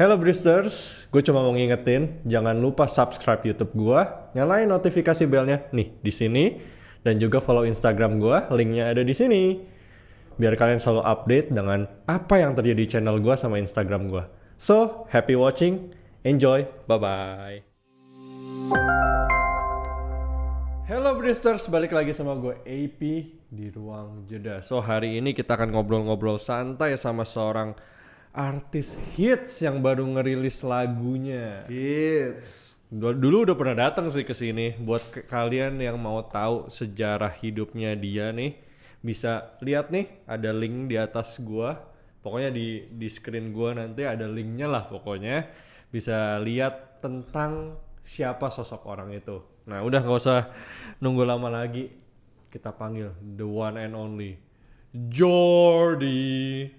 Hello Bristers, gue cuma mau ngingetin, jangan lupa subscribe YouTube gue, nyalain notifikasi belnya nih di sini, dan juga follow Instagram gue, linknya ada di sini. Biar kalian selalu update dengan apa yang terjadi di channel gue sama Instagram gue. So, happy watching, enjoy, bye-bye. Hello Bristers, balik lagi sama gue AP di Ruang Jeda. So, hari ini kita akan ngobrol-ngobrol santai sama seorang artis hits yang baru ngerilis lagunya. Hits. Dulu udah pernah datang sih ke sini. Buat kalian yang mau tahu sejarah hidupnya dia nih, bisa lihat nih ada link di atas gua. Pokoknya di screen gua nanti ada linknya lah pokoknya. Bisa lihat tentang siapa sosok orang itu. Nah, udah nggak usah nunggu lama lagi. Kita panggil the one and only Jordi.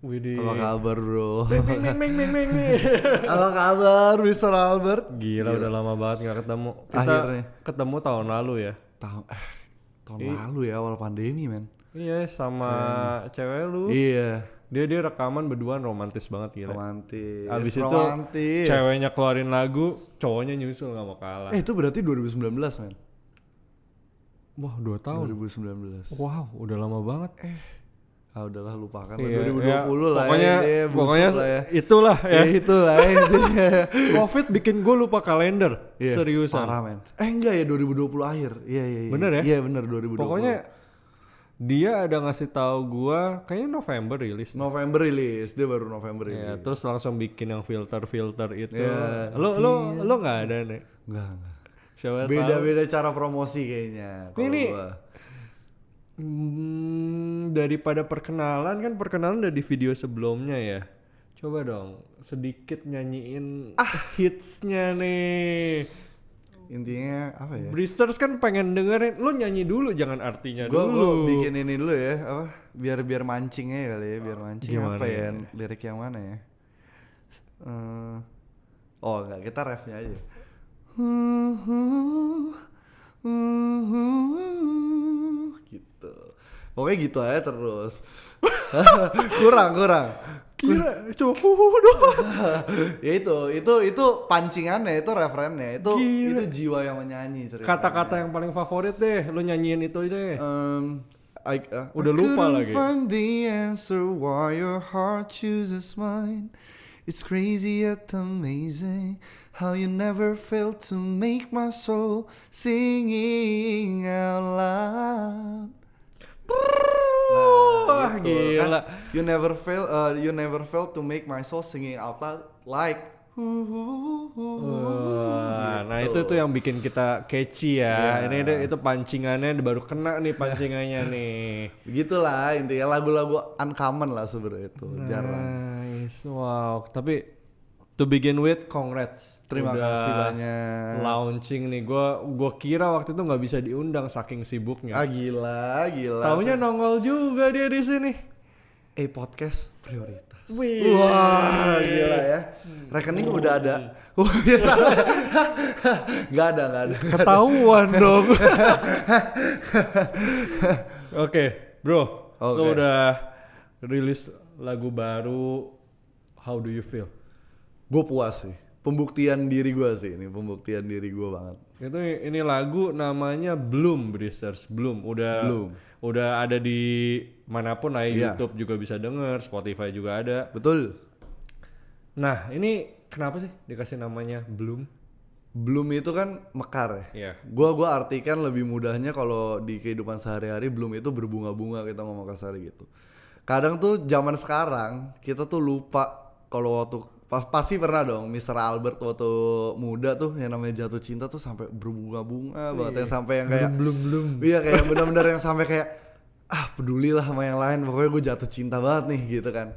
Widih. Apa kabar bro? Meng. Apa kabar Mr. Albert? Gila udah lama banget gak ketemu. Kita Akhirnya. ketemu tahun lalu ya. Tahun lalu ya, awal pandemi men. Iya sama cewek lu. Iya. Dia rekaman berduaan romantis banget gila. Romantis. Abis itu romantis. ceweknya keluarin lagu, cowoknya nyusul gak mau kalah. Itu berarti 2019 men. Wah 2 tahun. 2019. Wow udah lama banget. Udahlah lupakan Iya, 2020 ya, lah pokoknya, ya. pokoknya lah ya. itulah ya. Itulah ya. Covid bikin gue lupa kalender. Iya, Seriusan. parah men. Enggak ya 2020 akhir. Iya. Bener ya? Iya bener 2020. Pokoknya dia ada ngasih tahu gua kayaknya November rilis. November rilis, dia baru November rilis. Ya, terus langsung bikin yang filter itu. Ya, Lo nggak ada nih. Enggak. Siapa tahu. Beda-beda cara promosi kayaknya. Ini Gua. daripada perkenalan kan perkenalan udah di video sebelumnya ya. Coba dong sedikit nyanyiin hitsnya nih. Intinya apa ya? Bristers kan pengen dengerin, lo nyanyi dulu jangan artinya Gue dulu. bikin ini dulu ya, apa? Biar mancing aja kali ya, biar mancing. Gimana apa ya? ya? Lirik yang mana ya? Oh enggak, kita refnya aja. Gitu. Pokoknya gitu aja terus. kurang. Kira coba doang. Ya itu pancingannya, itu referennya, itu Gila. jiwa yang menyanyi ceritanya. Kata-kata yang paling favorit deh, lo nyanyiin itu deh. Udah I lupa couldn't lagi. find the answer why your heart chooses mine. It's crazy yet amazing how you never failed to make my soul singing out loud. Wah Gitu, gila. kan? You never fail to make my soul singing out loud like. Wah, nah itu tuh yang bikin kita catchy ya. Ini itu pancingannya baru kena nih pancingannya nih. Begitulah intinya lagu-lagu uncommon lah sebenarnya itu jarang. Nice, wow. Tapi to begin with, congrats. Terima Udah kasih banyak. Launching nih, gua kira waktu itu nggak bisa diundang saking sibuknya. Gila. Taunya nongol juga dia di sini. Podcast prioritas. Wih. Wah, gila ya. Rekening udah ada. Biasa. Gak ada. Ketahuan dong. Oke, bro. Oke. Lo udah rilis lagu baru. How do you feel? Gue puas sih. Pembuktian diri gue sih ini. Pembuktian diri gue banget. Ini lagu namanya Bloom, Bristers. Bloom. Udah ada di manapun lah, Iya. YouTube juga bisa denger, Spotify juga ada. Betul. Nah, ini kenapa sih dikasih namanya Bloom? Bloom itu kan mekar ya. Iya. Gua artikan lebih mudahnya kalau di kehidupan sehari-hari bloom itu berbunga-bunga, kita ngomong kasar gitu. Kadang tuh zaman sekarang kita tuh lupa kalau waktu pasti pernah dong Mr. Albert waktu muda tuh yang namanya jatuh cinta tuh sampai berbunga-bunga banget ya, sampai yang kayak Belum. iya kayak benar-benar yang sampai kayak pedulilah sama yang lain, pokoknya gue jatuh cinta banget nih gitu kan.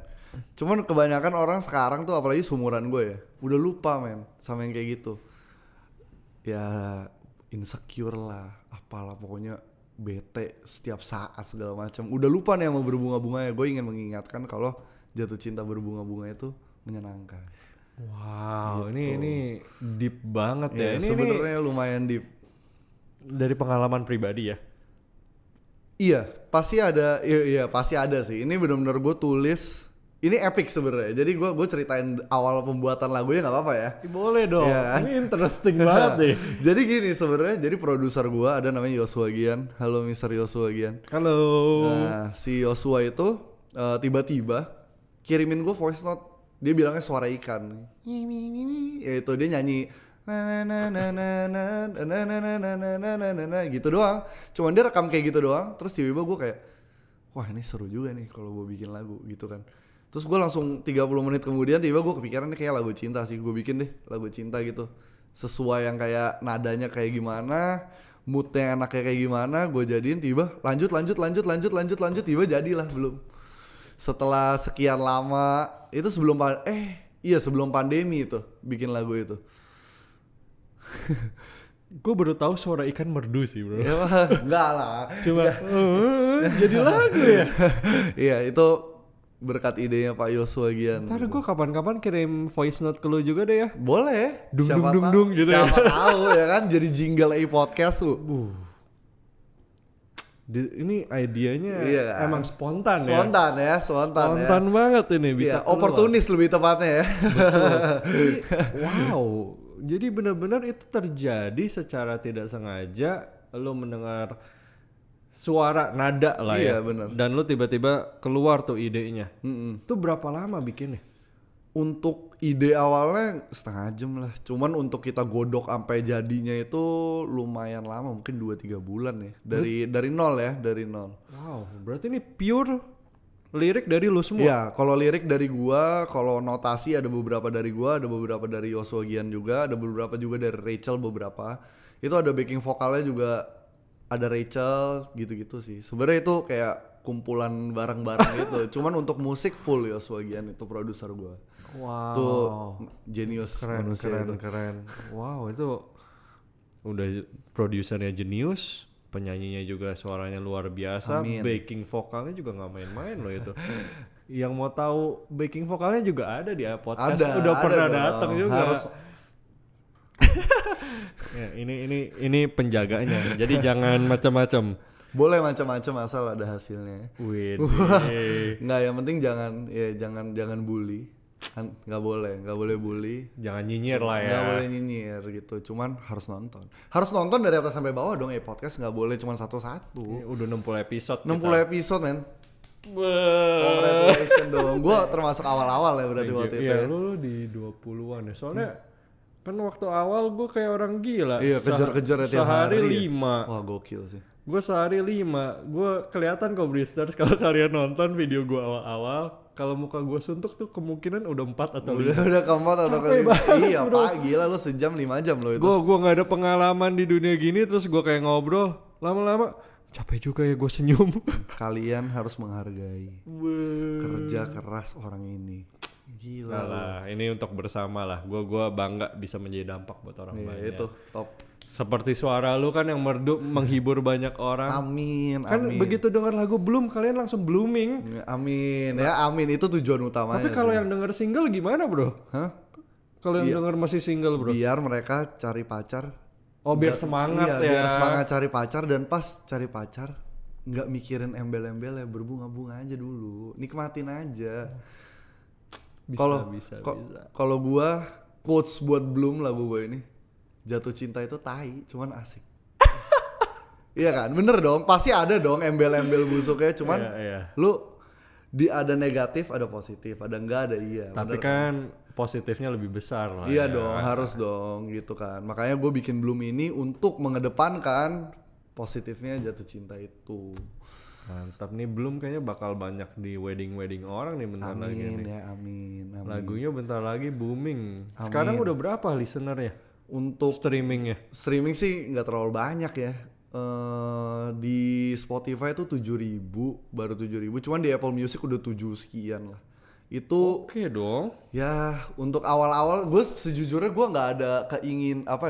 Cuman kebanyakan orang sekarang tuh apalagi seumuran gue ya udah lupa men sama yang kayak gitu. Ya insecure lah, apalah pokoknya bete setiap saat segala macam. Udah lupa nih sama berbunga-bunga ya. Gue ingin mengingatkan kalau jatuh cinta berbunga-bunga itu menyenangkan. Wow, Gitu. ini deep banget ya. Ini sebenarnya lumayan deep. dari pengalaman pribadi ya. Iya, pasti ada. Iya, pasti ada sih. Ini benar-benar gue tulis ini epic sebenarnya. Jadi gue ceritain awal pembuatan lagunya nggak apa-apa ya? Boleh dong. Iya kan? Ini interesting banget deh. Jadi gini sebenarnya, jadi produser gue ada namanya Yosua Gian. Halo Mr. Yosua Gian. Halo. Nah si Yosua itu tiba-tiba kirimin gue voice note. Dia bilangnya suara ikan. Ya itu dia nyanyi gitu doang. Cuman dia rekam kayak gitu doang. Terus tiba-tiba gue kayak, wah ini seru juga nih kalau gue bikin lagu gitu kan. Terus gue langsung 30 menit kemudian tiba gue kepikiran nih kayak lagu cinta sih. Gue bikin deh lagu cinta gitu. Sesuai yang kayak nadanya kayak gimana, moodnya enaknya kayak gimana, gue jadiin tiba lanjut tiba jadilah belum. Setelah sekian lama, itu sebelum pandemi itu bikin lagu itu. Gue baru tahu suara ikan merdu sih bro. Ya enggak lah. Cuma jadi lagu ya. Iya itu berkat idenya Pak Yosua Gian. Ntar gue kapan-kapan kirim voice note ke lu juga deh ya. Boleh. Dung Siapa dung dung tahu- dung gitu ya. Siapa tahu ya kan jadi jingle podcast tuh. Ini idenya Iya kan? emang spontan ya. Spontan ya. Banget ini bisa Iya, oportunis lebih tepatnya ya. Wow, jadi benar-benar itu terjadi secara tidak sengaja. Lo mendengar suara nada lah ya, Iya, benar. dan lo tiba-tiba keluar tuh idenya. Itu berapa lama bikinnya? Untuk ide awalnya setengah jam lah. Cuman untuk kita godok sampai jadinya itu lumayan lama, mungkin 2-3 bulan ya. Dari nol ya, dari nol. Wow, berarti ini pure lirik dari lo semua. Iya, kalau lirik dari gua, kalau notasi ada beberapa dari gua, ada beberapa dari Yosua Gian juga, ada beberapa juga dari Rachel beberapa. Itu ada backing vokalnya juga ada Rachel gitu-gitu sih. Sebenarnya itu kayak kumpulan barang-barang gitu. Cuman untuk musik full Yosua Gian itu produser gua. Wow, Tuh genius manusia itu. keren. Wow, itu udah produsernya jenius, penyanyinya juga suaranya luar biasa, Amin. backing vokalnya juga nggak main-main loh itu. Yang mau tahu backing vokalnya juga ada di podcast, udah Ada pernah dong. datang juga. Harus Ya, ini penjaganya, jadi jangan macam-macam. boleh macam-macam asal ada hasilnya. Wih, Nggak, yang penting jangan bully. Nggak boleh bully. jangan nyinyir lah ya. Nggak boleh nyinyir gitu. Cuman harus nonton dari atas sampai bawah dong. Podcast nggak boleh cuma satu-satu. Ini udah 60 episode. 60 episode men. Wah. Congratulations dong. Gue termasuk awal-awal ya berarti waktu itu Iya, ya. lu di 20-an ya. Soalnya kan waktu awal gue kayak orang gila. Iya, kejar-kejar ya tiap sehari hari. 5. Wah gokil sih. Gue sehari 5. Gue kelihatan kok Bristers kalau kalian nonton video gue awal-awal. Kalau muka gue suntuk tuh kemungkinan udah 4 atau 5. Udah keempat atau Capek kelima. banget, Iya bro. pak, gila lu sejam 5 jam lo itu. Gue gak ada pengalaman di dunia gini, terus gue kayak ngobrol. Lama-lama capek juga ya gue senyum. Kalian harus menghargai kerja keras orang ini. Gila Nah lu. lah, ini untuk bersama lah. Gua bangga bisa menjadi dampak buat orang Iya, banyak. itu top. Seperti suara lu kan yang merdu menghibur banyak orang. Amin, Kan amin. begitu dengar lagu Bloom kalian langsung blooming. Amin, ya amin, itu tujuan utamanya. Tapi kalau sih. yang denger single gimana, Bro? Hah? Kalau yang denger masih single, Bro. Biar mereka cari pacar. Oh, biar semangat Iya, ya. biar semangat cari pacar, dan pas cari pacar nggak mikirin embel-embel ya, berbunga-bunga aja dulu, nikmatin aja. Bisa. Kalau gua quotes buat Bloom lagu gua ini, jatuh cinta itu tai, cuman asik. Iya kan, bener dong, pasti ada dong embel-embel busuknya, cuman Iya. lu ada negatif, ada positif, ada enggak, ada iya. Tapi bener kan positifnya lebih besar lah. Iya ya. dong, harus dong gitu kan. Makanya gue bikin Bloom ini untuk mengedepankan positifnya jatuh cinta itu. Mantap nih, Bloom kayaknya bakal banyak di wedding orang nih bentar lagi Amin nih. ya, amin. Lagunya bentar lagi booming. Sekarang udah berapa listenernya? Untuk Streamingnya? streaming sih nggak terlalu banyak ya. Di Spotify tuh 7.000, baru 7.000. Cuman di Apple Music udah 7 sekian lah. Itu Oke dong. ya untuk awal-awal gue sejujurnya gue nggak ada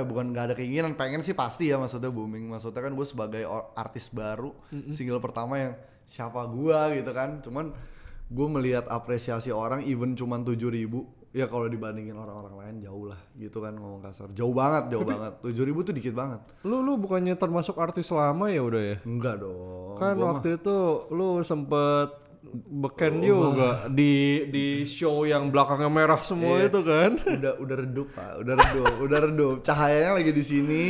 bukan nggak ada keinginan, pengen sih pasti ya maksudnya booming, maksudnya kan gue sebagai artis baru, single pertama yang siapa gue gitu kan, cuman gue melihat apresiasi orang even cuman 7.000 ya, kalau dibandingin orang-orang lain jauh lah gitu kan, ngomong kasar jauh banget 7.000 tuh dikit banget. Lu bukannya termasuk artis lama ya udah ya? Enggak dong, Kan gua waktu itu lu sempet beken juga di show yang belakangnya merah semua itu kan. Udah redup Pak, udah redup. Cahayanya lagi di sini,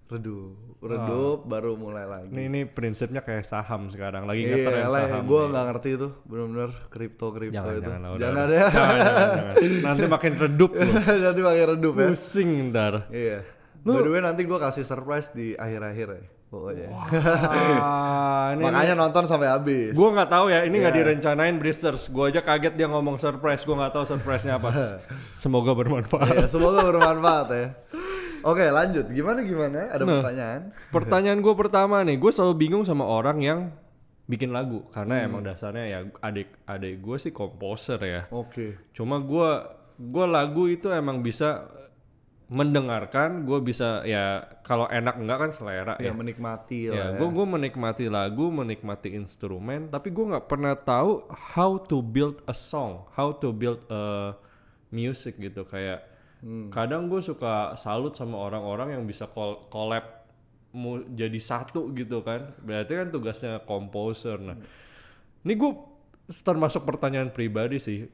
redup baru mulai lagi. Ini prinsipnya kayak saham sekarang lagi Iya, ngetren saham. gue nggak ngerti itu, benar-benar kripto Jangan, itu. jangan, Jangan ya. Jangan. Nanti makin redup loh. Nanti pakai redup ya. Pusing ntar. Iya. By the way nanti gue kasih surprise di akhir-akhir ya. Pokoknya. Ini Makanya nonton sampai habis. gue nggak tahu ya, ini nggak direncanain Bristers. Gue aja kaget dia ngomong surprise, gue nggak tahu surprise-nya apa. Semoga bermanfaat. Iya, semoga bermanfaat ya. Oke, lanjut. Gimana? Ada pertanyaan? Pertanyaan gue pertama nih, gue selalu bingung sama orang yang bikin lagu karena emang dasarnya ya adik gue sih komposer ya. Oke. Cuma gue lagu itu emang bisa mendengarkan, gue bisa ya kalau enak enggak kan selera Ya ya. menikmati Ya, lah ya. gue menikmati lagu, menikmati instrumen, tapi gue nggak pernah tahu how to build a song, how to build a music gitu. Kayak kadang gue suka salut sama orang-orang yang bisa collab jadi satu gitu kan. Berarti kan tugasnya composer. Nah, ini gue termasuk pertanyaan pribadi sih.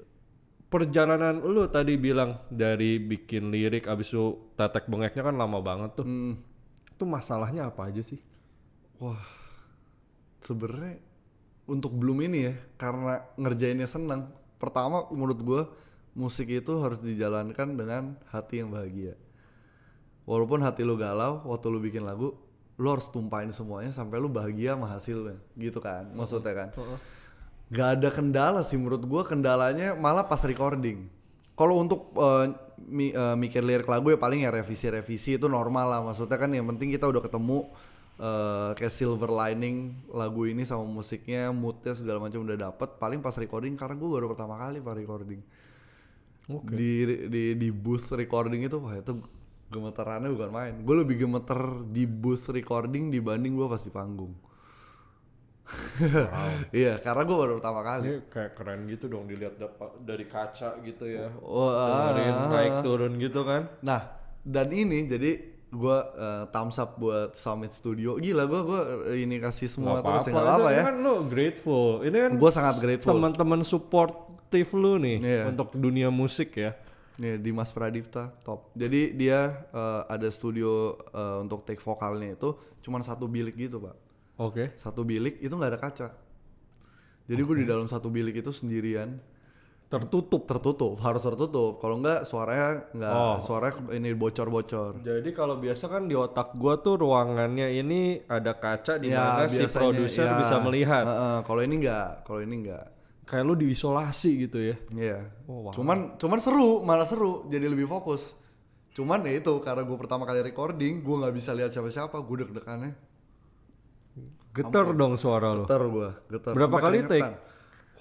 Perjalanan lu tadi bilang dari bikin lirik abis itu tetek bengeknya kan lama banget tuh. Itu masalahnya apa aja sih? Sebenarnya untuk belum ini ya, karena ngerjainnya senang. Pertama menurut gue musik itu harus dijalankan dengan hati yang bahagia. Walaupun hati lu galau waktu lu bikin lagu, lu harus tumpahin semuanya sampai lu bahagia sama hasilnya, gitu kan? Maksudnya kan? Gak ada kendala sih menurut gue, kendalanya malah pas recording. Kalau untuk mikir lirik lagu ya paling ya revisi itu normal lah. Maksudnya kan yang penting kita udah ketemu kayak silver lining lagu ini sama musiknya, moodnya segala macam udah dapet. Paling pas recording, karena gue baru pertama kali pas recording. Oke. Di booth recording itu, wah itu gemetarannya bukan main. Gue lebih gemeter di booth recording dibanding gue pas di panggung. Iya, karena gue baru pertama kali. Ini kayak keren gitu dong dilihat dari kaca gitu ya. Wah. Dengerin naik turun gitu kan. Nah, dan ini jadi gue thumbs up buat Summit Studio. Gila, gue ini kasih semua terus ya, nggak apa-apa Ini ya. kan lo grateful. Ini kan Gue sangat grateful. teman-teman supportive lu nih Iya. untuk dunia musik ya. Nih, Dimas Pradipta top. Jadi dia ada studio untuk take vokalnya itu cuman satu bilik gitu, Pak. Oke. Satu bilik itu nggak ada kaca. Jadi gue di dalam satu bilik itu sendirian, Tertutup. harus tertutup. Kalau nggak suaranya ini bocor-bocor. Jadi kalau biasa kan di otak gua tuh ruangannya ini ada kaca di Ya, mana si biasanya, produser ya. bisa melihat. Kalau ini nggak. Kayak lu diisolasi gitu ya. Iya. Oh, wow. Cuman seru, malah seru. Jadi lebih fokus. Cuman ya itu karena gue pertama kali recording, gue nggak bisa lihat siapa-siapa. Gue deg-degannya. Getar dong suara lu. Getar. Berapa Sampai kali keringetan.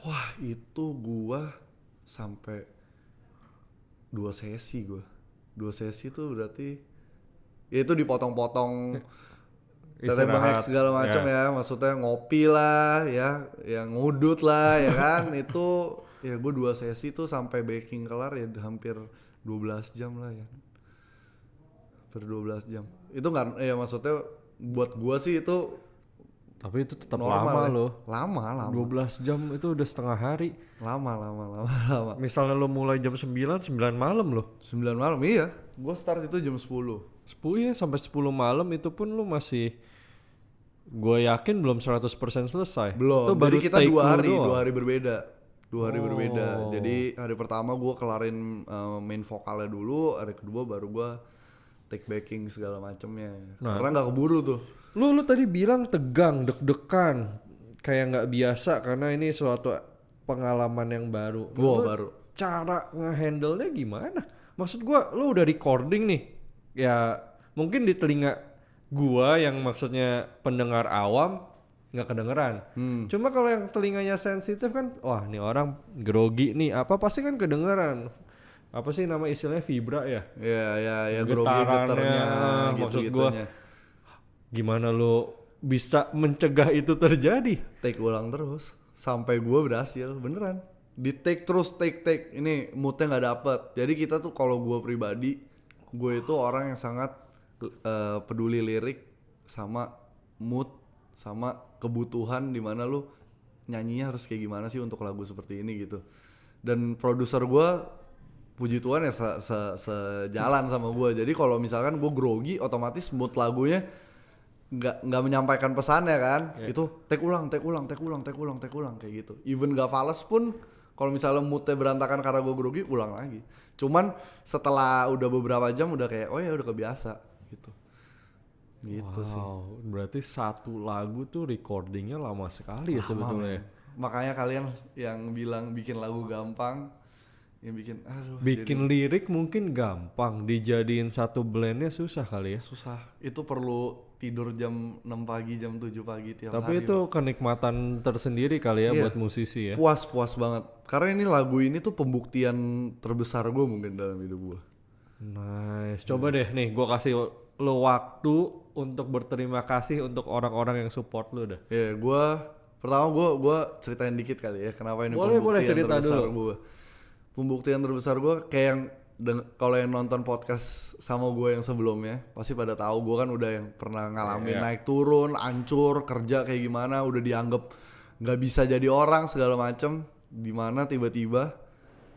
Wah, itu gue sampai 2 sesi gue. 2 sesi tuh berarti ya itu dipotong-potong tetek bengek segala macam ya. Maksudnya ngopi lah ya, yang ngudut lah ya kan. Itu ya gue 2 sesi tuh sampai baking kelar ya hampir 12 jam lah ya. Hampir 12 jam. Itu kan ya maksudnya buat gue sih itu Tapi itu tetap normal lama ya. loh. Lama. 12 jam itu udah setengah hari. Lama. Misalnya lo mulai jam 9 malam loh. 9 malam iya. Gue start itu jam 10. 10 ya sampai 10 malam itu pun lu masih, gue yakin belum 100% selesai. Belum. Itu baru Jadi kita take 2 lu hari, doang. 2 hari berbeda. 2 hari Oh. berbeda. Jadi hari pertama gue kelarin main vokalnya dulu, hari kedua baru gue take backing segala macemnya. Nah. Karena nggak keburu tuh. Lu tadi bilang tegang, deg-degan, kayak nggak biasa karena ini suatu pengalaman yang baru. Wow, Lu baru. Cara ngehandle-nya gimana? Maksud gua, lu udah recording nih, ya mungkin di telinga gua yang maksudnya pendengar awam nggak kedengeran. Cuma kalau yang telinganya sensitif kan, wah nih orang grogi nih, apa pasti kan kedengeran. Apa sih nama istilahnya vibra ya? Ya grogi getarnya maksud gitu-gitunya. Gimana lo bisa mencegah itu terjadi? Take ulang terus sampai gue berhasil beneran. Di take terus take ini moodnya nggak dapet. Jadi kita tuh kalau gue pribadi, gue itu orang yang sangat peduli lirik sama mood sama kebutuhan, dimana lu nyanyinya harus kayak gimana sih untuk lagu seperti ini gitu. Dan produser gue puji Tuhan ya sejalan sama gue. Jadi kalau misalkan gue grogi, otomatis mood lagunya nggak menyampaikan pesannya kan. Itu take ulang kayak gitu. Even gak fales pun kalau misalnya moodnya berantakan karena gue grogi, ulang lagi. Cuman setelah udah beberapa jam udah kayak oh ya udah kebiasa gitu. Gitu sih. Berarti satu lagu tuh recordingnya lama sekali ya sebetulnya. Makanya kalian yang bilang bikin lagu gampang, yang bikin lirik mungkin gampang, dijadiin satu blendnya susah kali ya. Susah. Itu perlu tidur jam 6 pagi, jam 7 pagi tiap hari. Tapi itu kenikmatan tersendiri kali ya buat musisi ya. Puas banget. Karena ini lagu ini tuh pembuktian terbesar gue mungkin dalam hidup gue. Nice. Coba deh nih gue kasih lo waktu untuk berterima kasih untuk orang-orang yang support lo dah. Ya, pertama gue ceritain dikit kali ya kenapa ini boleh pembuktian cerita terbesar dulu. gue. Pembuktian terbesar gue kayak yang kalau yang nonton podcast sama gue yang sebelumnya pasti pada tahu gue kan udah yang pernah ngalamin naik turun, hancur, kerja kayak gimana, udah dianggap nggak bisa jadi orang segala macem. Dimana tiba-tiba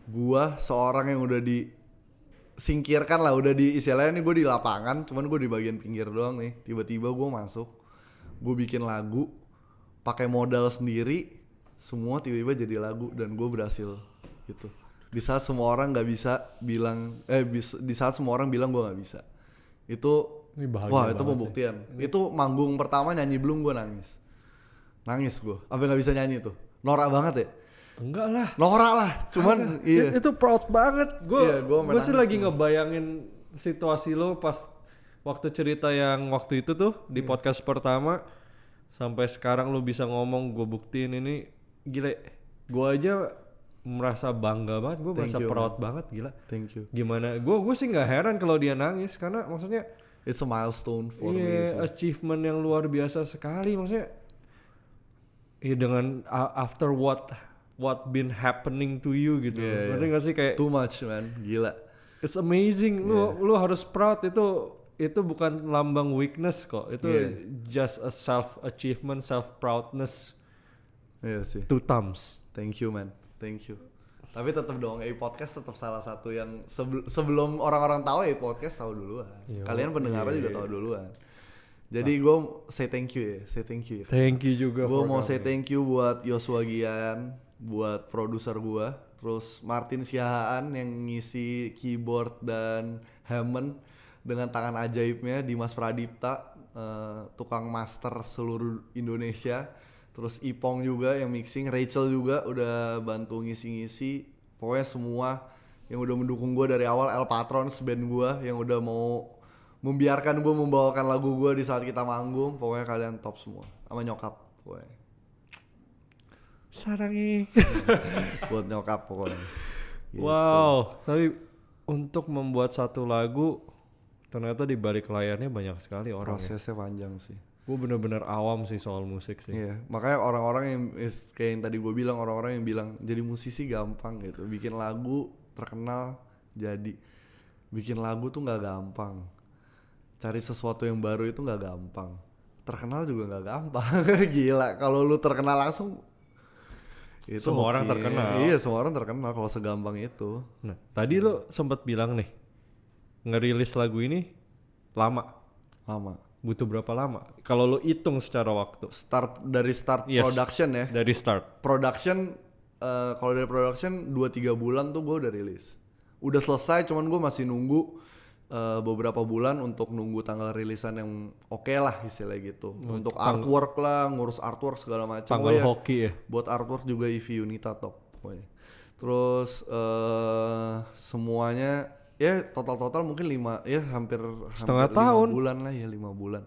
gue seorang yang udah disingkirkan lah, udah istilahnya nih gue di lapangan, cuman gue di bagian pinggir doang nih. Tiba-tiba gue masuk, gue bikin lagu, pakai modal sendiri, semua tiba-tiba jadi lagu dan gue berhasil gitu. Di saat semua orang nggak bisa bilang, di saat semua orang bilang gue nggak bisa, itu wah itu pembuktian. Itu manggung pertama nyanyi Bloom gue nangis gue, sampai nggak bisa nyanyi tuh, norak banget ya. Enggak lah, norak lah, cuman iya. Itu proud banget. Gue sih lagi ngebayangin situasi lo pas waktu cerita yang waktu itu tuh di podcast pertama sampai sekarang lo bisa ngomong gue buktiin ini gila. Gue aja merasa bangga banget, gue merasa proud banget, gila. Thank you. Gimana?Gue sih nggak heran kalau dia nangis karena maksudnya it's a milestone for me. Achievement yang luar biasa sekali maksudnya. Dengan after what been happening to you gitu. Ngerti nggak sih kayak too much man, gila. It's amazing. Lu harus proud, itu bukan lambang weakness kok. Itu just a self achievement, self proudness. Iya sih. Two thumbs. Thank you man. Thank you. Tapi tetap dong, podcast tetap salah satu yang sebelum orang-orang tahu podcast tahu duluan. Kalian pendengarnya juga tahu duluan. Jadi gue say thank you. Thank you juga. Gue mau say thank you buat Yosua Gian, buat produser gue, terus Martin Siahaan yang ngisi keyboard dan Hammond dengan tangan ajaibnya, Dimas Pradipta, tukang master seluruh Indonesia. Terus Ipong juga yang mixing, Rachel juga udah bantu ngisi-ngisi. Pokoknya semua yang udah mendukung gue dari awal, El Patrons band gue yang udah mau membiarkan gue membawakan lagu gue di saat kita manggung. Pokoknya kalian top semua, sama nyokap pokoknya. Sarangi. Buat nyokap pokoknya. Gitu. Wow, tapi untuk membuat satu lagu ternyata di balik layarnya banyak sekali orang. Prosesnya panjang sih. Gue bener-bener awam sih soal musik sih. Iya, makanya orang-orang yang kayak yang tadi gue bilang, orang-orang yang bilang jadi musisi gampang gitu, bikin lagu terkenal jadi. Bikin lagu tuh nggak gampang, cari sesuatu yang baru itu nggak gampang, terkenal juga nggak gampang. Gila, kalau lu terkenal langsung itu semua orang terkenal. Iya, semua orang terkenal kalau segampang itu. Nah, tadi lu sempat bilang nih ngerilis lagu ini lama. Butuh berapa lama? Kalau lo hitung secara waktu? Dari start production ya. Dari start. Production, kalau dari production 2-3 bulan tuh gue udah rilis. Udah selesai, cuman gue masih nunggu beberapa bulan untuk nunggu tanggal rilisan yang oke lah istilahnya gitu. Untuk artwork lah, ngurus artwork segala macam. Tanggal hoki ya? Buat artwork juga Ivy Unita top pokoknya. Terus semuanya ya total mungkin hampir setengah tahun 5 bulan lah ya, 5 bulan.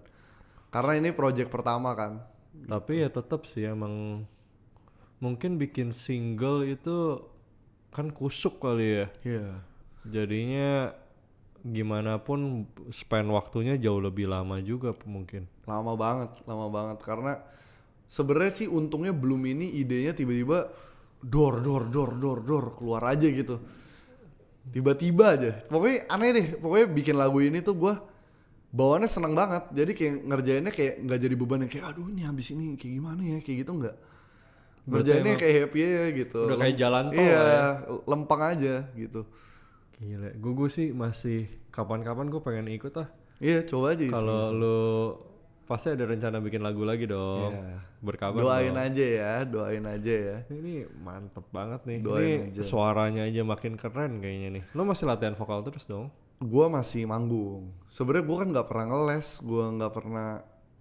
Karena ini project pertama kan. Tapi ya tetap sih emang mungkin bikin single itu kan kusuk kali ya. Iya. Jadinya gimana pun spend waktunya jauh lebih lama juga mungkin. Lama banget karena sebenarnya sih untungnya belum ini idenya tiba-tiba dor keluar aja gitu. Tiba-tiba aja, pokoknya aneh deh. Pokoknya bikin lagu ini tuh gue bawaannya seneng banget. Jadi kayak ngerjainnya kayak nggak jadi beban yang kayak aduh ini habis ini kayak gimana ya, kayak gitu nggak. ngerjainnya emang kayak happy aja gitu. udah kayak jalan tol Iya, lah ya. lempeng aja gitu. Gila, gue sih masih kapan-kapan gue pengen ikut ah. Iya, coba aja Kalau iseng-iseng. lu pasti ada rencana bikin lagu lagi dong. Iya. Berkabar Doain dong. aja ya, doain aja ya. Ini mantep banget nih. Doain Ini aja. suaranya aja makin keren kayaknya nih. Lo masih latihan vokal terus dong? Gua masih manggung. Sebenarnya gua kan nggak pernah ngeles, gua nggak pernah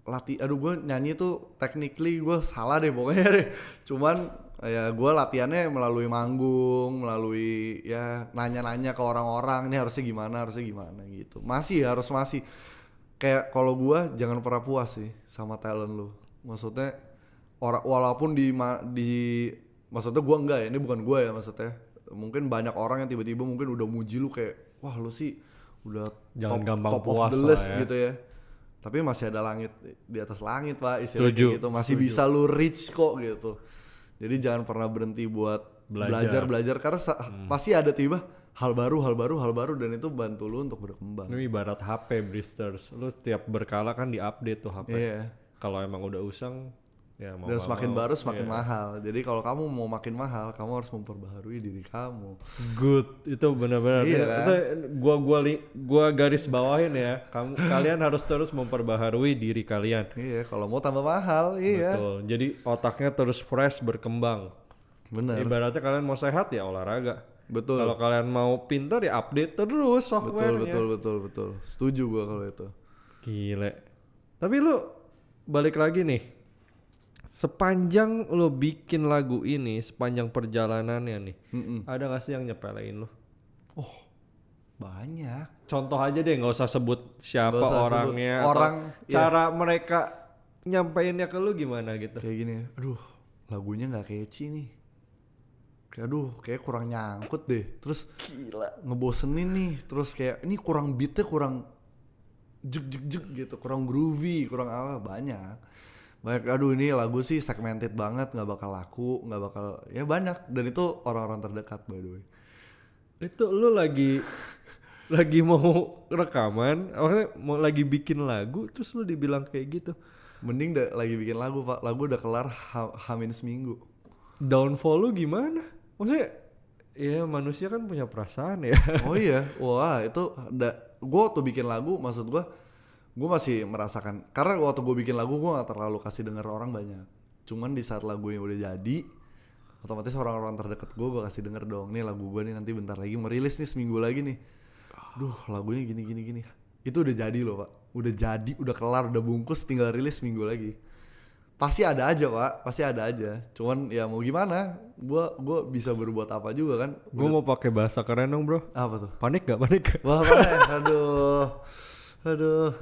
latih. Aduh, gua nyanyi tuh technically gua salah deh pokoknya deh. Cuman ya gua latihannya melalui manggung, melalui ya nanya-nanya ke orang-orang ini harusnya gimana gitu. Masih kayak kalau gua jangan pernah puas sih sama talent lu. Maksudnya walaupun maksudnya gua enggak ya, ini bukan gua ya maksudnya. Mungkin banyak orang yang tiba-tiba mungkin udah muji lu kayak wah lu sih udah Jangan top, gampang top of puas the lah list ya. gitu ya. Tapi masih ada langit di atas langit, Pak, istilahnya Setuju, kayak gitu. Masih bisa lu reach kok gitu. Jadi jangan pernah berhenti buat Belajar. belajar karena pasti ada tiba hal baru dan itu bantu lu untuk berkembang. Ini ibarat HP Bristers. Lu tiap berkala kan diupdate tuh HP. Iya. Kalau emang udah usang, ya mau Dan nggak semakin mau. baru semakin Iya. mahal. Jadi kalau kamu mau makin mahal, kamu harus memperbaharui diri kamu. Good, itu benar-benar. Iya kan? Itu gua garis bawahin ya. Kalian harus terus memperbaharui diri kalian. Iya, kalau mau tambah mahal, iya. Betul. Jadi otaknya terus fresh, berkembang. Bener. Ibaratnya kalian mau sehat ya olahraga. Betul. Kalau kalian mau pintar ya update terus softwarenya. Betul. Setuju gua kalau itu. Gile. Tapi lu balik lagi nih. Sepanjang lu bikin lagu ini, sepanjang perjalanannya nih, ada gak sih yang nyepelein lu? Banyak. Contoh aja deh, nggak usah sebut siapa Nggak usah sebut orangnya, atau orang, iya. cara mereka nyampeinnya ke lu gimana gitu. Kayak gini, aduh lagunya nggak catchy nih. Kayak aduh kayak kurang nyangkut deh. Terus gila ngebosenin nih. Terus kayak ini kurang beatnya kurang jek gitu, kurang groovy, kurang apa, banyak. Aduh ini lagu sih segmented banget, nggak bakal laku, nggak bakal, ya banyak. Dan itu orang-orang terdekat by the way. Itu lu lagi mau rekaman, maksudnya mau lagi bikin lagu, terus lu dibilang kayak gitu. Mending lagi bikin lagu, Pak, lagu udah kelar hamin seminggu. Downfall lu gimana? Maksudnya, ya manusia kan punya perasaan ya. Oh iya, wah itu gue waktu bikin lagu, maksud gue masih merasakan, karena waktu gue bikin lagu gue gak terlalu kasih denger orang banyak. Cuman di saat lagunya udah jadi, otomatis orang-orang terdekat gue kasih denger dong, nih lagu gue nih nanti bentar lagi mau rilis nih, seminggu lagi nih. Duh lagunya gini. Itu udah jadi loh, Pak, udah jadi, udah kelar, udah bungkus, tinggal rilis seminggu lagi. Pasti ada aja, Pak, pasti ada aja. Cuman ya mau gimana, gue bisa berbuat apa juga kan. Gue mau pakai bahasa keren dong bro. Apa tuh? Panik gak? Panik gak? Wah panik, aduh.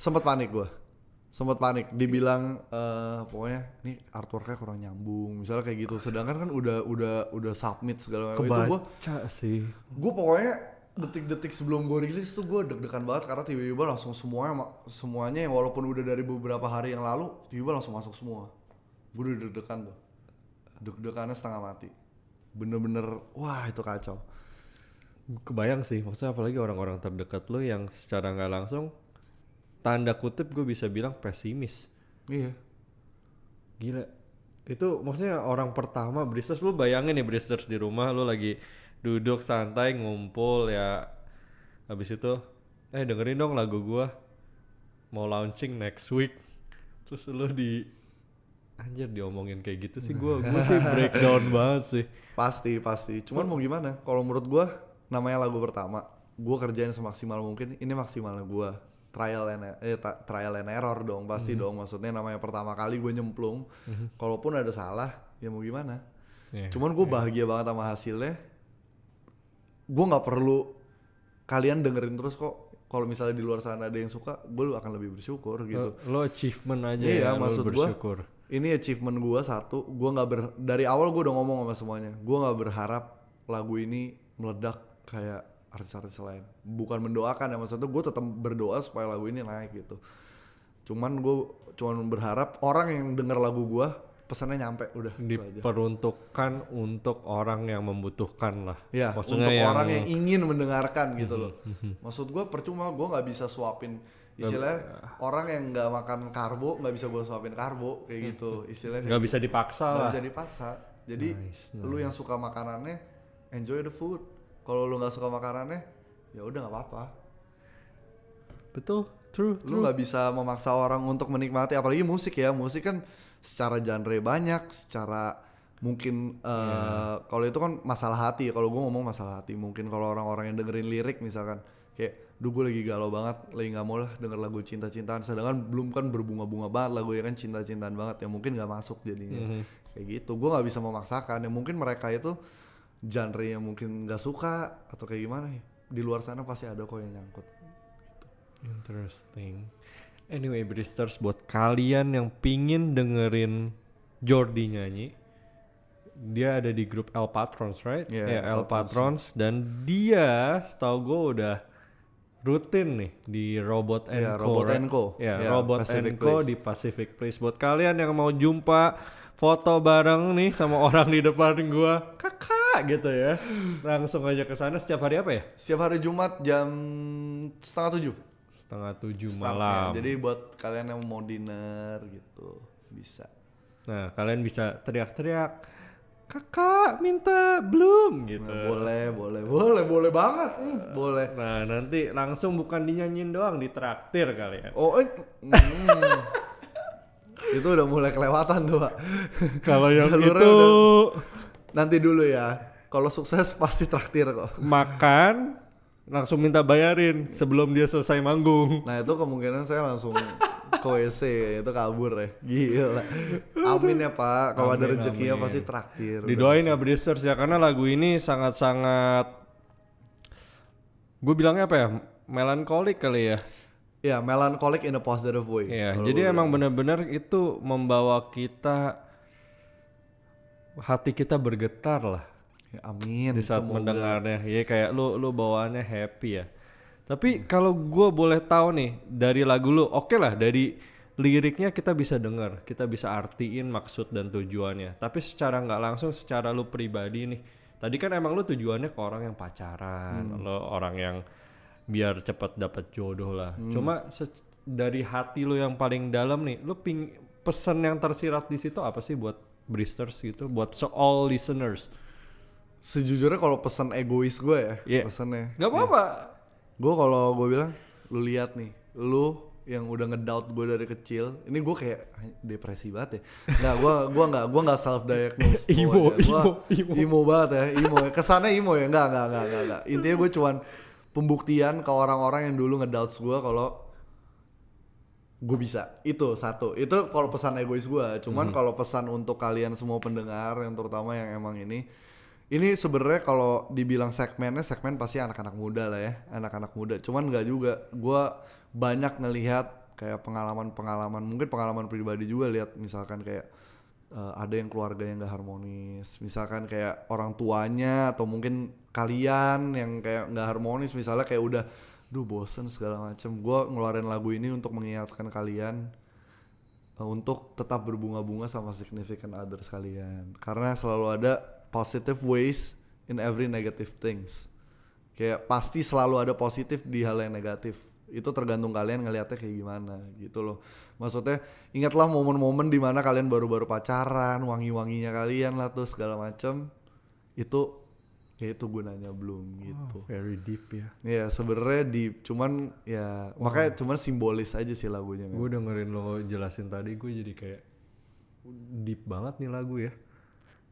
Sempet panik, dibilang pokoknya ini artworknya kurang nyambung, misalnya kayak gitu. Sedangkan kan udah submit segala macam. Itu Kebaca sih. gue pokoknya detik-detik sebelum gue rilis tuh gue deg-degan banget karena tiba-tiba langsung semuanya yang walaupun udah dari beberapa hari yang lalu tiba-tiba langsung masuk semua. Gue udah deg-degan tuh, deg-degannya setengah mati, bener-bener wah itu kacau. Kebayang sih, maksudnya apalagi orang-orang terdekat lo yang secara nggak langsung, tanda kutip gue bisa bilang pesimis. Iya. Gila. Itu maksudnya orang pertama Bristers, lu bayangin nih Bristers di rumah, lu lagi duduk santai ngumpul ya. Habis itu, dengerin dong lagu gua. Mau launching next week. Terus lu anjir diomongin kayak gitu sih, gua sih breakdown banget sih. Pasti. Cuman mau gimana? Kalau menurut gua namanya lagu pertama, gua kerjain semaksimal mungkin. Ini maksimalnya gua. Trial and error dong, pasti dong. Maksudnya namanya pertama kali gue nyemplung. Kalaupun ada salah, ya mau gimana? Cuman gue bahagia banget sama hasilnya. Gue nggak perlu kalian dengerin terus kok. Kalau misalnya di luar sana ada yang suka, gue akan lebih bersyukur gitu. Lo achievement aja Iya, ya, maksud lo bersyukur. Ini achievement gue satu. Gue nggak dari awal gue udah ngomong sama semuanya. Gue nggak berharap lagu ini meledak kayak artis-artis lain. Bukan mendoakan ya, maksudnya gue tetap berdoa supaya lagu ini naik gitu. Cuman gue berharap orang yang denger lagu gue pesannya nyampe udah itu aja. Diperuntukkan untuk orang yang membutuhkan lah. Ya, Maksudnya untuk orang yang ingin mendengarkan gitu loh. Mhm. Maksud gue percuma gue nggak bisa suapin istilahnya orang yang nggak makan karbo nggak bisa gue suapin karbo kayak gitu istilahnya. Nggak bisa dipaksa Nggak lah. bisa dipaksa. Jadi Nice. lu yang suka makanannya enjoy the food. Kalau lu nggak suka makanannya ya udah nggak apa-apa. Betul, true. Lu nggak bisa memaksa orang untuk menikmati, apalagi musik ya. Musik kan secara genre banyak, secara mungkin kalau itu kan masalah hati. Kalau gue ngomong masalah hati, mungkin kalau orang-orang yang dengerin lirik misalkan kayak, duh gue lagi galau banget, lagi nggak mau lah denger lagu cinta-cintaan. Sedangkan belum kan berbunga-bunga banget lagu ya kan cinta-cintaan banget, ya mungkin nggak masuk jadinya. Kayak gitu, gue nggak bisa memaksakan. Ya mungkin mereka itu genre yang mungkin nggak suka atau kayak gimana ya. Di luar sana pasti ada kok yang nyangkut. Interesting. Anyway, Bristers, buat kalian yang pingin dengerin Jordi nyanyi, dia ada di grup El Patrons, right? Yeah, Ya, El El Patrons. Dan dia, setahu gue udah rutin nih di Robot Ya, Co. Robot right? Co. Ya, Ya, Robot Pacific Co Place. di Pacific Place. Buat kalian yang mau jumpa foto bareng nih sama orang di depan gua, kakak gitu ya, langsung aja ke sana. Setiap hari apa ya? Setiap hari Jumat jam 6:30 7:30 startnya. malam. Jadi buat kalian yang mau dinner gitu bisa. Nah, kalian bisa teriak-teriak, kakak minta belum gitu. Nah, boleh banget, boleh. Nah, nanti langsung bukan dinyanyiin doang, ditraktir kalian. Oh, itu udah mulai kelewatan tuh, Pak. Kalau yang Jalurnya itu Nanti dulu ya. Kalau sukses pasti traktir kok. makan, langsung minta bayarin sebelum dia selesai manggung. Nah, itu kemungkinan saya langsung ke WC itu kabur ya. Gila. Amin ya, Pak. Kalau ada Amin, rezekinya amin. pasti traktir. Didoain ya Bristers ya, karena lagu ini sangat-sangat, gue bilangnya apa ya, melankolik kali ya. Ya, melancholic in a positive way. Iya, Kalau jadi gua emang bilang. benar-benar itu membawa kita, hati kita bergetar lah Ya, amin. di saat Semoga. mendengarnya. Ya kayak lu bawaannya happy ya. Tapi kalau gue boleh tahu nih dari lagu lu, oke lah, dari liriknya kita bisa dengar, kita bisa artiin maksud dan tujuannya. Tapi secara nggak langsung, secara lu pribadi nih, tadi kan emang lu tujuannya ke orang yang pacaran, lo orang yang biar cepet dapet jodoh lah. Cuma dari hati lu yang paling dalam nih, lu pesan yang tersirat di situ apa sih buat Bristers gitu, buat all listeners? Sejujurnya kalau pesan egois gue ya, Iya. pesannya. Gak apa-apa. Gue kalau gue bilang, lu lihat nih, lu yang udah ngedoubt gue dari kecil, ini gue kayak depresi banget ya. Nggak, gue nggak self diagnose. Emo banget ya, emo. Kesannya emo ya, nggak. Intinya gue cuman pembuktian ke orang-orang yang dulu ngedoubt gue kalau gue bisa. Itu satu. Itu kalau pesan egois gue. Cuman kalau pesan untuk kalian semua pendengar, yang terutama yang emang ini sebenarnya kalau dibilang segmen pasti anak-anak muda lah ya, anak-anak muda. Cuman nggak juga, gue banyak ngelihat kayak pengalaman, mungkin pengalaman pribadi juga, lihat misalkan kayak ada yang keluarga yang nggak harmonis, misalkan kayak orang tuanya atau mungkin kalian yang kayak nggak harmonis, misalnya kayak udah, bosen segala macem. Gue ngeluarin lagu ini untuk mengingatkan kalian untuk tetap berbunga-bunga sama significant others kalian, karena selalu ada positive ways in every negative things. Kayak pasti selalu ada positif di hal yang negatif. Itu tergantung kalian ngelihatnya kayak gimana gitu loh. Maksudnya ingatlah momen-momen dimana kalian baru-baru pacaran, wangi-wanginya kalian lah tuh segala macem. Itu ya itu gunanya belum gitu. Very deep ya. Ya sebenarnya deep, cuman ya makanya cuman simbolis aja sih lagunya. Gue dengerin lo jelasin tadi, gue jadi kayak deep banget nih lagu ya.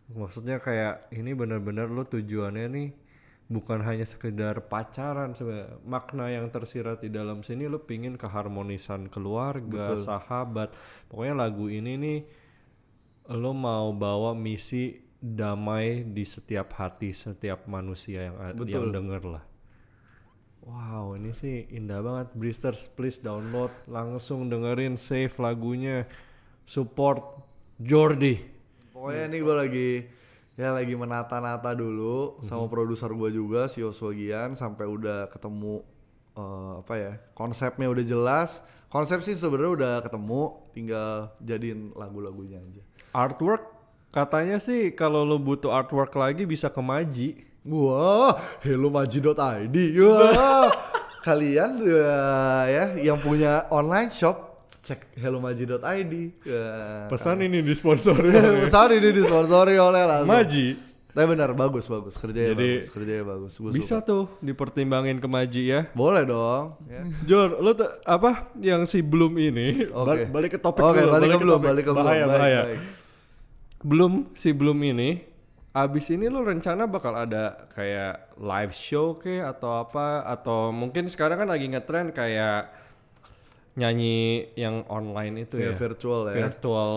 Maksudnya kayak ini benar-benar lo tujuannya nih bukan hanya sekedar pacaran sebenarnya. Makna yang tersirat di dalam sini lo pingin keharmonisan keluarga, sahabat. Pokoknya lagu ini nih lo mau bawa misi damai di setiap hati setiap manusia yang denger lah. Wow, ini sih indah banget. Bristers, please download, langsung dengerin, save lagunya, support Jordi. Pokoknya ini gue lagi menata-nata dulu sama produser gue juga si Oswagian, sampai udah ketemu apa ya, konsepnya udah jelas. Konsep sih sebenarnya udah ketemu, tinggal jadiin lagu-lagunya aja. Artwork katanya sih kalau lo butuh artwork lagi bisa ke Maji. Wah, hellomaji.id. Wah, kalian ya yang punya online shop cek hellomaji.id. Pesan ini disponsori Pesan ini disponsori oleh langsung. Maji. Tapi benar, bagus kerjanya. Jadi, kerjanya bagus. Gua bisa suka. tuh dipertimbangin ke Maji ya. Boleh dong. Ya. Jor, lo apa yang si Bloom ini? Oke. Balik ke topik Oke, dulu. balik ke Bloom, topik. balik ke Bloom. Bahaya, Baik, bahaya. baik. Si Bloom ini, abis ini lo rencana bakal ada kayak live show atau apa? Atau mungkin sekarang kan lagi ngetren kayak nyanyi yang online itu Ya, ya. virtual ya. Virtual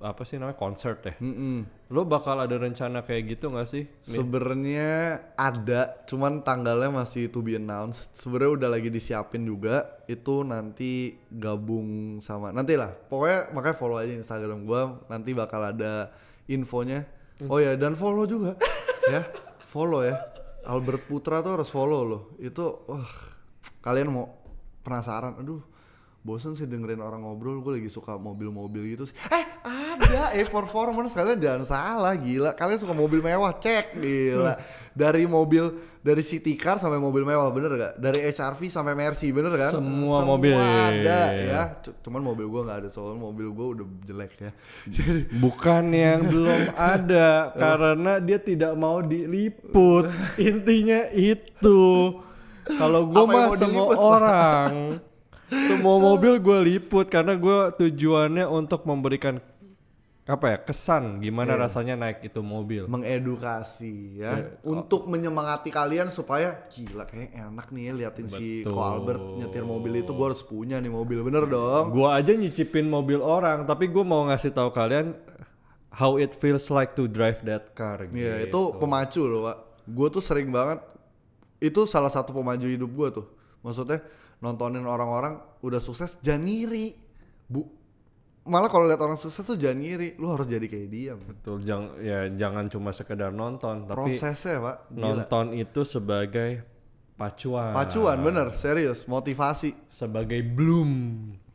apa sih namanya, concert ya. Mm-mm. Lo bakal ada rencana kayak gitu nggak sih? Sebenarnya ada, cuman tanggalnya masih to be announced. Sebenarnya udah lagi disiapin juga. Itu nanti gabung sama, nantilah. Pokoknya makanya follow aja Instagram gua. Nanti bakal ada infonya. Oh ya, dan follow juga. Ya, follow ya. Albert Putra tuh harus follow loh. Itu, wah, kalian mau penasaran? Aduh, bosen sih dengerin orang ngobrol. Gue lagi suka mobil-mobil gitu sih. Ada performance, kalian jangan salah, gila. Kalian suka mobil mewah, cek, gila. Dari city car sampai mobil mewah, bener gak? Dari HRV sampai Mercy, bener kan? Semua mobil ada ya. Cuman mobil gue gak ada, soalnya mobil gue udah jelek ya. Jadi Bukan yang belum ada, karena dia tidak mau diliput. Intinya itu. Kalau gue Apa yang mah mau semua diliput? orang, semua mobil gue liput karena gue tujuannya untuk memberikan apa ya, kesan gimana rasanya naik itu mobil. mengedukasi ya, untuk menyemangati kalian supaya gila kayak enak nih ya liatin si Ko Albert nyetir mobil itu, gue harus punya nih mobil, bener dong. Gue aja nyicipin mobil orang, tapi gue mau ngasih tahu kalian how it feels like to drive that car. Iya, gitu. itu pemacu loh, Pak. Gue tuh sering banget, itu salah satu pemacu hidup gue tuh. Maksudnya nontonin orang-orang udah sukses, jangan ngiri. Malah kalau lihat orang sukses tuh jangan ngiri, lu harus jadi kayak dia. Betul, jangan cuma sekedar nonton, tapi Prosesnya, Pak. Gila. nonton itu sebagai pacuan. Pacuan, bener, serius, motivasi. Sebagai bloom.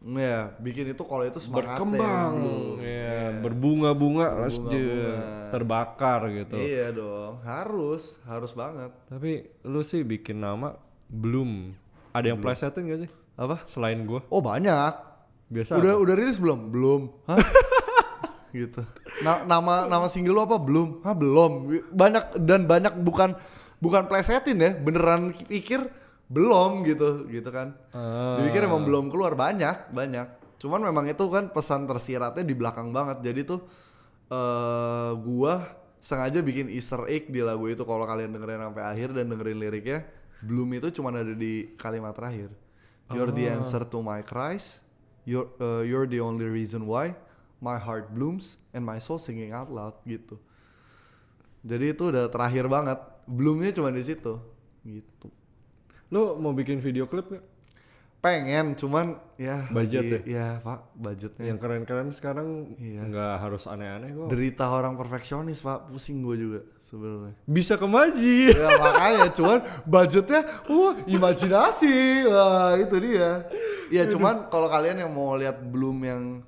Ya, bikin itu kalau itu semangatnya. Berkembang, ya, berbunga-bunga, Berbunga-bunga. terbakar gitu. Iya dong, harus banget. Tapi lu sih bikin nama Bloom. Ada yang plesetin gak sih? Apa? Selain gua? Oh banyak. Biasa Udah rilis belum? Belum. Hah? Gitu. Nama single lu apa? Belum. Hah, belum. Banyak bukan plesetin ya, beneran pikir belum gitu kan. Dipikir emang belum keluar, banyak. Cuman memang itu kan pesan tersiratnya di belakang banget. Jadi tuh gua sengaja bikin Easter egg di lagu itu, kalau kalian dengerin sampai akhir dan dengerin liriknya, belum itu cuma ada di kalimat terakhir. You're the answer to my cries. You're the only reason why my heart blooms and my soul singing out loud gitu. Jadi itu udah terakhir banget. Bloomnya cuma di situ gitu. Lu mau bikin video klip gak? Pengen, cuman ya Budget ya Pak, budgetnya. Yang keren-keren sekarang Iya. nggak harus aneh-aneh kok. Derita orang perfeksionis Pak, pusing gue juga sebenarnya. Bisa ke Maji. Ya makanya, cuman budgetnya, imajinasi, wah itu dia. Ya cuman kalau kalian yang mau lihat Bloom yang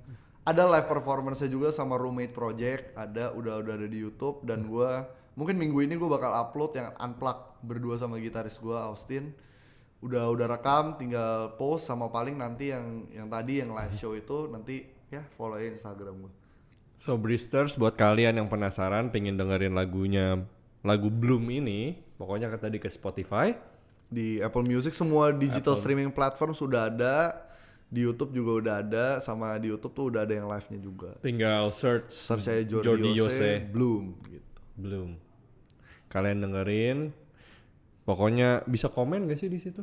ada live performance-nya juga sama Roommate Project, udah ada di YouTube, dan gue mungkin minggu ini gue bakal upload yang unplugged berdua sama gitaris gue Austin. Udah rekam, tinggal post, sama paling nanti yang tadi yang live show itu nanti ya follow aja Instagram gue. So Bristers, buat kalian yang penasaran pengen dengerin lagu Bloom ini, pokoknya tadi ke Spotify, Di Apple Music, semua digital streaming platform sudah ada, di YouTube juga udah ada, sama di YouTube tuh udah ada yang live-nya juga. tinggal search Saya Jordi Yose Bloom gitu. Bloom. Kalian dengerin, pokoknya bisa komen gak sih di situ?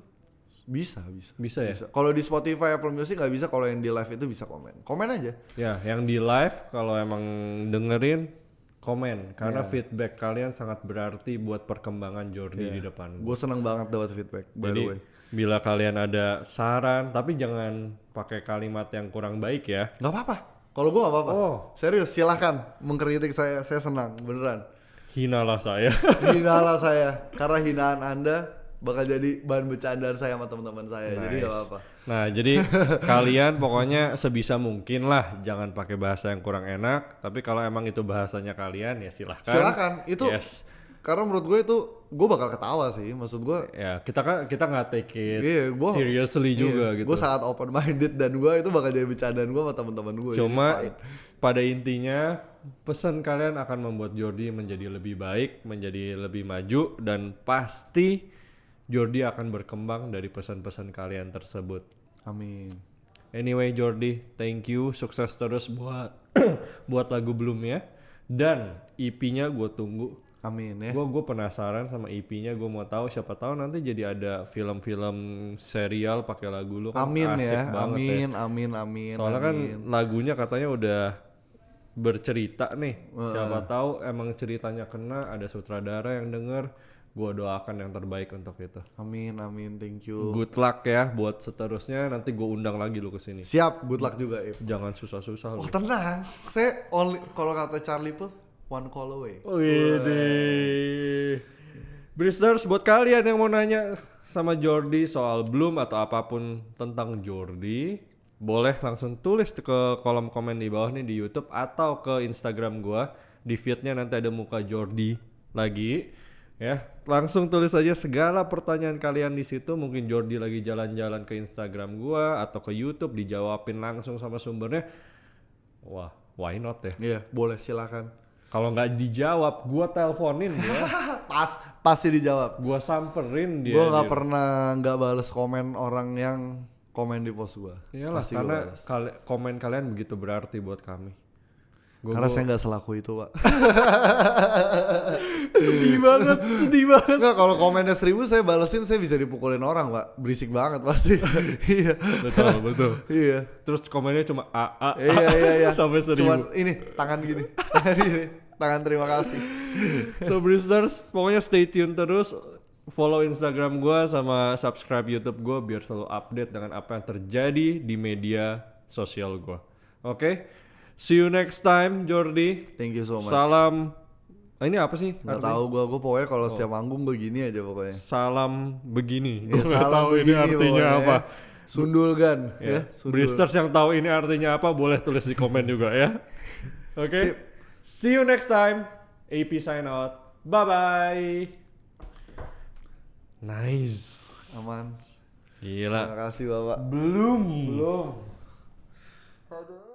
Bisa Ya. Kalau di Spotify, Apple Music nggak bisa, kalau yang di live itu bisa komen aja. Ya, yang di live kalau emang dengerin komen, karena feedback kalian sangat berarti buat perkembangan Jordi di depan. Gue seneng banget dapat feedback, by Jadi the way. bila kalian ada saran, tapi jangan pakai kalimat yang kurang baik ya. Nggak apa-apa, kalau gue nggak apa-apa. Oh. Serius, silahkan mengkritik saya senang, beneran. Hinalah saya. Hinalah saya, karena hinaan Anda bakal jadi bahan bercandaan saya sama teman-teman saya. Jadi Nice. gak apa-apa. Nah, jadi kalian pokoknya sebisa mungkin lah jangan pakai bahasa yang kurang enak. Tapi kalau emang itu bahasanya kalian ya silahkan. Silakan. Itu Yes. karena menurut gue itu gue bakal ketawa sih. Maksud gue Ya kita nggak take it iya, seriously juga gitu. Gue sangat open minded dan gue itu bakal jadi bercandaan gue sama teman-teman gue. Cuma pada intinya pesan kalian akan membuat Jordi menjadi lebih baik, menjadi lebih maju, dan pasti Jordi akan berkembang dari pesan-pesan kalian tersebut. Amin. Anyway Jordi, thank you, sukses terus buat buat lagu Bloom-nya, dan EP-nya gue tunggu. Amin ya. Gue penasaran sama EP-nya, gue mau tahu, siapa tahu nanti jadi ada film-film serial pakai lagu lu kan. Amin asik ya. banget Amin. Soalnya kan lagunya katanya udah bercerita nih. Siapa tahu emang ceritanya kena, ada sutradara yang denger. Gue doakan yang terbaik untuk itu. Amin. Thank you. Good luck ya buat seterusnya. Nanti gue undang lagi lu kesini. Siap, good luck juga, Ip. Jangan susah-susah lu. Oh, tenang. Saya only kalau kata Charlie Puth, one call away. Wih, Bristers, buat kalian yang mau nanya sama Jordi soal Bloom atau apapun tentang Jordi, boleh langsung tulis ke kolom komen di bawah nih di YouTube atau ke Instagram gua. Di feednya nanti ada muka Jordi lagi, ya. Langsung tulis aja segala pertanyaan kalian di situ. Mungkin Jordi lagi jalan-jalan ke Instagram gua atau ke YouTube, dijawabin langsung sama sumbernya. Wah, why not ya? Iya, boleh silakan. Kalau nggak dijawab, gua teleponin dia. Pasti dijawab. Gua samperin dia. Gue nggak pernah nggak bales komen orang yang komen di post gue. Iyalah, Pasti karena gua bales. komen kalian begitu berarti buat kami. Karena saya nggak selaku itu, Pak. sedih banget. Nggak, kalau komennya 1000 saya balesin, saya bisa dipukulin orang, Pak. Berisik banget pasti. Iya. Betul. Iya. Terus komennya cuma a Iya. sampai 1000. Cuman ini tangan gini. Tangan terima kasih. So Bristers, pokoknya stay tune terus. Follow Instagram gua sama subscribe YouTube gua biar selalu update dengan apa yang terjadi di media sosial gua. Oke? See you next time, Jordi. Thank you so much. Salam. Ini apa sih? Nggak tahu gue pokoknya kalau setiap manggung begini aja pokoknya. Salam begini. Ya, Gue nggak salam tahu ini begini artinya pokoknya, apa. Sundulgan ya. Bristers yang tahu ini artinya apa boleh tulis di komen juga ya. Oke. Sip. See you next time. AP sign out. Bye bye. Nice. Aman. Gila. Terima kasih Bapak. Belum. Aduh.